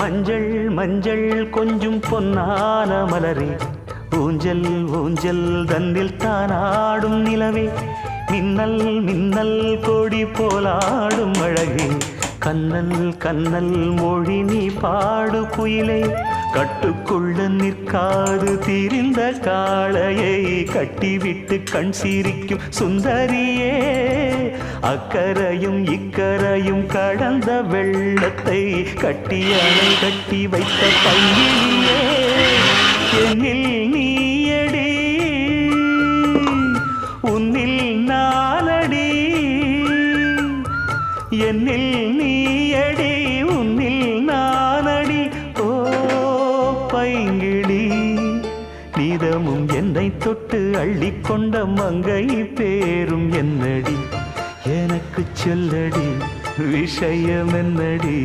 மஞ்சள் மஞ்சள் கொஞ்சம் பொன்னான மலரே, ஊஞ்சல் ஊஞ்சல் தன்னில் தானாடும் நிலவே, மின்னல் மின்னல் கொடி போலாடும் அழகே, கண்ணல் கண்ணல் மொழி நீ பாடு குயிலே, கட்டுக்குள்ள நிற்காது திரிந்த காளையை கட்டிவிட்டு கண் சிரிக்கும் சுந்தரியே, அக்கரையும் இக்கரையும் கடந்த வெள்ளத்தை கட்டி அணை கட்டி வைத்த பையிலே, என்னில் நீயடி உன்னில் நானடி, என்னில் நீயடி உன்னில் நானடி. ஓ பைங்கிடி, நீதமும் என்னை தொட்டு அள்ளிக்கொண்ட மங்கை பேரும் என்னடி, எனக்கு சொல்லடி விஷயம் என்னடி.